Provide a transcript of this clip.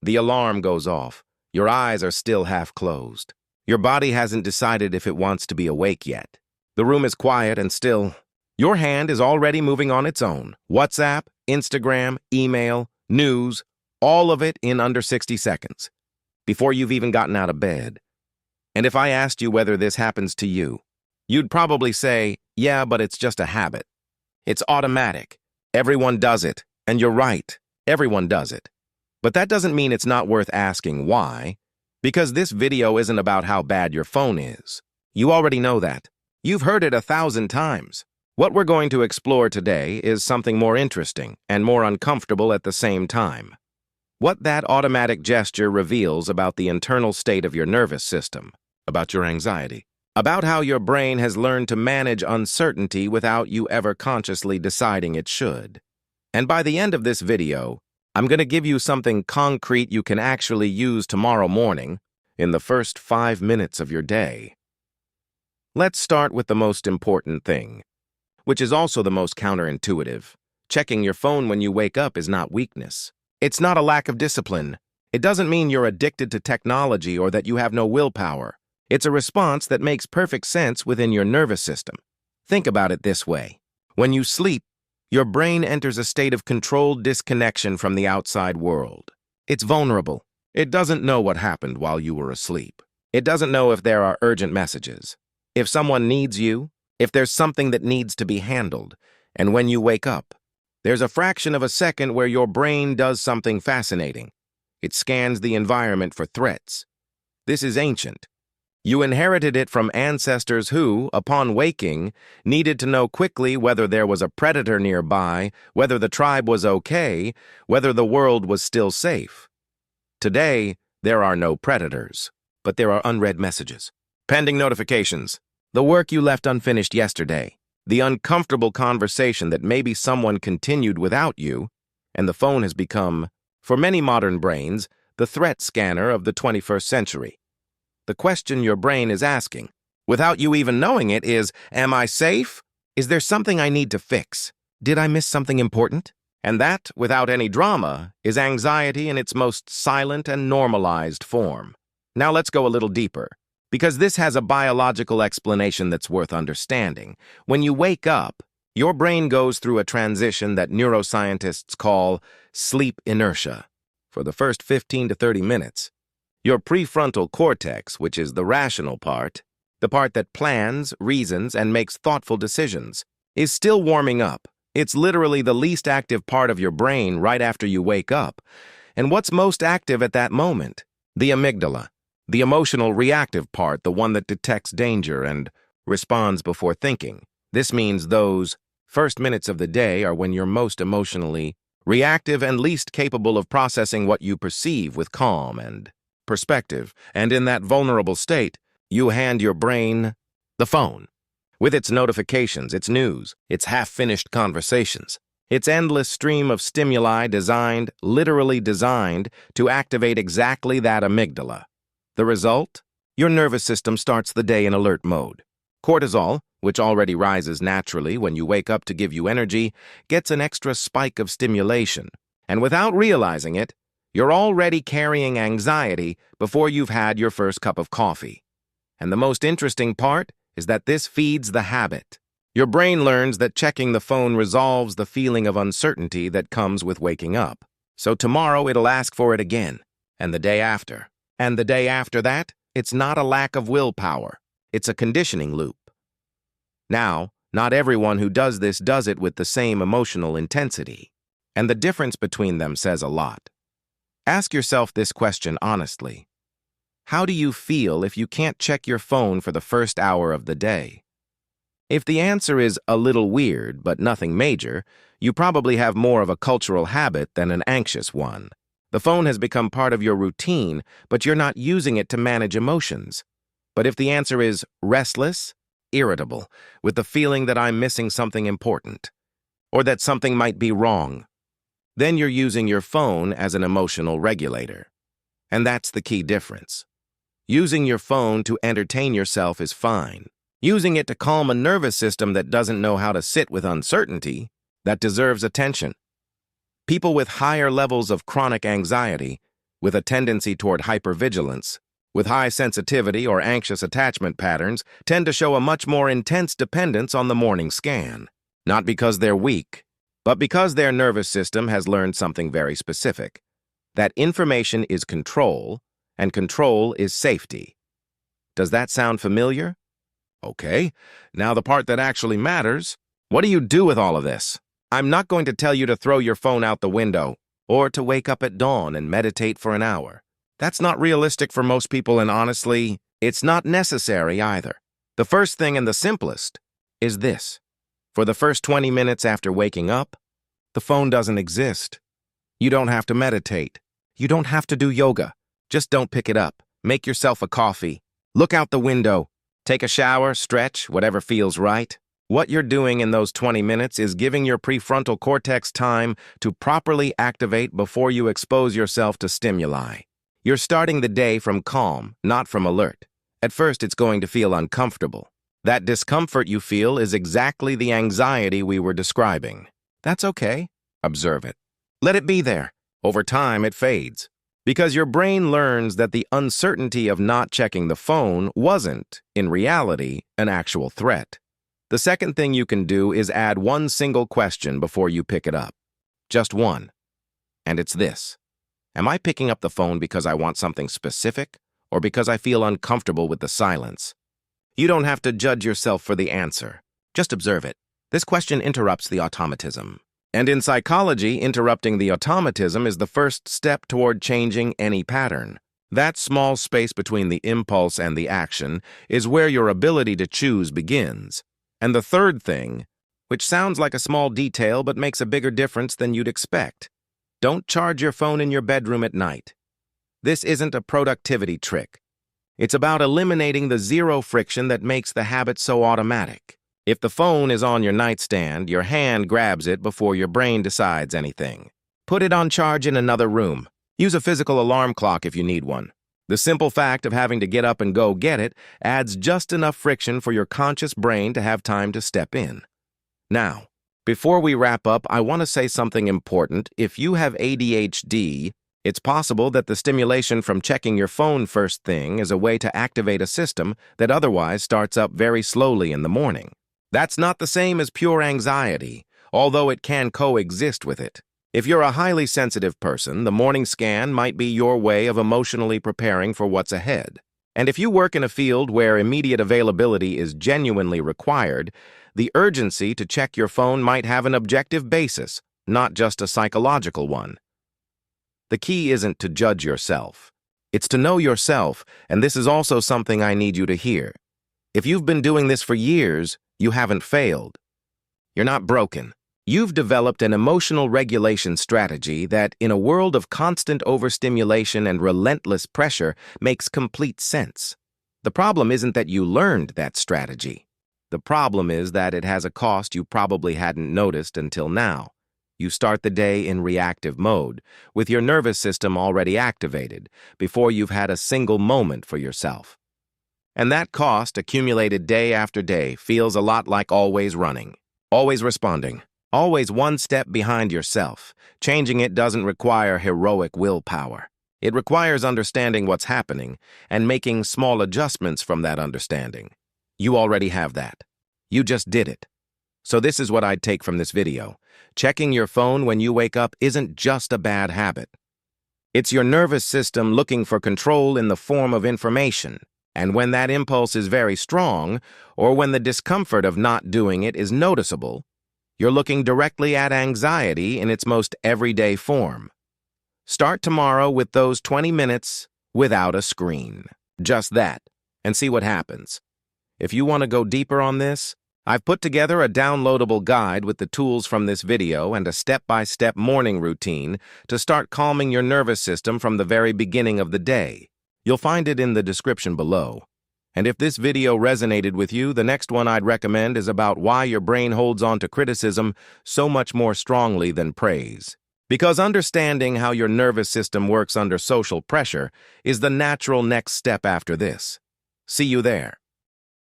The alarm goes off. Your eyes are still half closed. Your body hasn't decided if it wants to be awake yet. The room is quiet and still. Your hand is already moving on its own. WhatsApp, Instagram, email, news, all of it in under 60 seconds, before you've even gotten out of bed. And if I asked you whether this happens to you, you'd probably say, yeah, but it's just a habit. It's automatic. Everyone does it. And you're right. Everyone does it. But that doesn't mean it's not worth asking why, because this video isn't about how bad your phone is. You already know that. You've heard it 1,000 times. What we're going to explore today is something more interesting and more uncomfortable at the same time. What that automatic gesture reveals about the internal state of your nervous system, about your anxiety, about how your brain has learned to manage uncertainty without you ever consciously deciding it should. And by the end of this video, I'm going to give you something concrete you can actually use tomorrow morning in the first 5 minutes of your day. Let's start with the most important thing, which is also the most counterintuitive. Checking your phone when you wake up is not weakness. It's not a lack of discipline. It doesn't mean you're addicted to technology or that you have no willpower. It's a response that makes perfect sense within your nervous system. Think about it this way. When you sleep, your brain enters a state of controlled disconnection from the outside world. It's vulnerable. It doesn't know what happened while you were asleep. It doesn't know if there are urgent messages, if someone needs you, if there's something that needs to be handled. And when you wake up, there's a fraction of a second where your brain does something fascinating. It scans the environment for threats. This is ancient. You inherited it from ancestors who, upon waking, needed to know quickly whether there was a predator nearby, whether the tribe was okay, whether the world was still safe. Today, there are no predators, but there are unread messages, pending notifications, the work you left unfinished yesterday, the uncomfortable conversation that maybe someone continued without you, and the phone has become, for many modern brains, the threat scanner of the 21st century. The question your brain is asking, without you even knowing it, is, am I safe? Is there something I need to fix? Did I miss something important? And that, without any drama, is anxiety in its most silent and normalized form. Now let's go a little deeper, because this has a biological explanation that's worth understanding. When you wake up, your brain goes through a transition that neuroscientists call sleep inertia. For the first 15 to 30 minutes, your prefrontal cortex, which is the rational part, the part that plans, reasons, and makes thoughtful decisions, is still warming up. It's literally the least active part of your brain right after you wake up. And what's most active at that moment? The amygdala, the emotional reactive part, the one that detects danger and responds before thinking. This means those first minutes of the day are when you're most emotionally reactive and least capable of processing what you perceive with calm and perspective. And in that vulnerable state, you hand your brain the phone, with its notifications, its news, its half-finished conversations, its endless stream of stimuli literally designed, to activate exactly that amygdala. The result? Your nervous system starts the day in alert mode. Cortisol, which already rises naturally when you wake up to give you energy, gets an extra spike of stimulation. And without realizing it, you're already carrying anxiety before you've had your first cup of coffee. And the most interesting part is that this feeds the habit. Your brain learns that checking the phone resolves the feeling of uncertainty that comes with waking up. So tomorrow it'll ask for it again, and the day after. And the day after that, it's not a lack of willpower. It's a conditioning loop. Now, not everyone who does this does it with the same emotional intensity. And the difference between them says a lot. Ask yourself this question honestly. How do you feel if you can't check your phone for the first hour of the day? If the answer is a little weird but nothing major, you probably have more of a cultural habit than an anxious one. The phone has become part of your routine, but you're not using it to manage emotions. But if the answer is restless, irritable, with the feeling that I'm missing something important, or that something might be wrong, then you're using your phone as an emotional regulator. And that's the key difference. Using your phone to entertain yourself is fine. Using it to calm a nervous system that doesn't know how to sit with uncertainty, that deserves attention. People with higher levels of chronic anxiety with a tendency toward hypervigilance, with high sensitivity or anxious attachment patterns, tend to show a much more intense dependence on the morning scan. Not because they're weak, but because their nervous system has learned something very specific. That information is control, and control is safety. Does that sound familiar? Okay, now the part that actually matters. What do you do with all of this? I'm not going to tell you to throw your phone out the window or to wake up at dawn and meditate for an hour. That's not realistic for most people, and honestly, it's not necessary either. The first thing and the simplest is this. For the first 20 minutes after waking up, the phone doesn't exist. You don't have to meditate. You don't have to do yoga. Just don't pick it up. Make yourself a coffee. Look out the window. Take a shower, stretch, whatever feels right. What you're doing in those 20 minutes is giving your prefrontal cortex time to properly activate before you expose yourself to stimuli. You're starting the day from calm, not from alert. At first, it's going to feel uncomfortable. That discomfort you feel is exactly the anxiety we were describing. That's okay. Observe it. Let it be there. Over time, it fades. Because your brain learns that the uncertainty of not checking the phone wasn't, in reality, an actual threat. The second thing you can do is add one single question before you pick it up. Just one. And it's this. Am I picking up the phone because I want something specific, or because I feel uncomfortable with the silence? You don't have to judge yourself for the answer. Just observe it. This question interrupts the automatism. And in psychology, interrupting the automatism is the first step toward changing any pattern. That small space between the impulse and the action is where your ability to choose begins. And the third thing, which sounds like a small detail but makes a bigger difference than you'd expect. Don't charge your phone in your bedroom at night. This isn't a productivity trick. It's about eliminating the zero friction that makes the habit so automatic. If the phone is on your nightstand, your hand grabs it before your brain decides anything. Put it on charge in another room. Use a physical alarm clock if you need one. The simple fact of having to get up and go get it adds just enough friction for your conscious brain to have time to step in. Now, before we wrap up, I want to say something important. If you have ADHD, it's possible that the stimulation from checking your phone first thing is a way to activate a system that otherwise starts up very slowly in the morning. That's not the same as pure anxiety, although it can coexist with it. If you're a highly sensitive person, the morning scan might be your way of emotionally preparing for what's ahead. And if you work in a field where immediate availability is genuinely required, the urgency to check your phone might have an objective basis, not just a psychological one. The key isn't to judge yourself. It's to know yourself, and this is also something I need you to hear. If you've been doing this for years, you haven't failed. You're not broken. You've developed an emotional regulation strategy that, in a world of constant overstimulation and relentless pressure, makes complete sense. The problem isn't that you learned that strategy. The problem is that it has a cost you probably hadn't noticed until now. You start the day in reactive mode, with your nervous system already activated, before you've had a single moment for yourself. And that cost, accumulated day after day, feels a lot like always running, always responding, always one step behind yourself. Changing it doesn't require heroic willpower. It requires understanding what's happening and making small adjustments from that understanding. You already have that. You just did it. So this is what I'd take from this video. Checking your phone when you wake up isn't just a bad habit. It's your nervous system looking for control in the form of information. And when that impulse is very strong, or when the discomfort of not doing it is noticeable, you're looking directly at anxiety in its most everyday form. Start tomorrow with those 20 minutes without a screen. Just that, and see what happens. If you want to go deeper on this, I've put together a downloadable guide with the tools from this video and a step-by-step morning routine to start calming your nervous system from the very beginning of the day. You'll find it in the description below. And if this video resonated with you, the next one I'd recommend is about why your brain holds on to criticism so much more strongly than praise. Because understanding how your nervous system works under social pressure is the natural next step after this. See you there.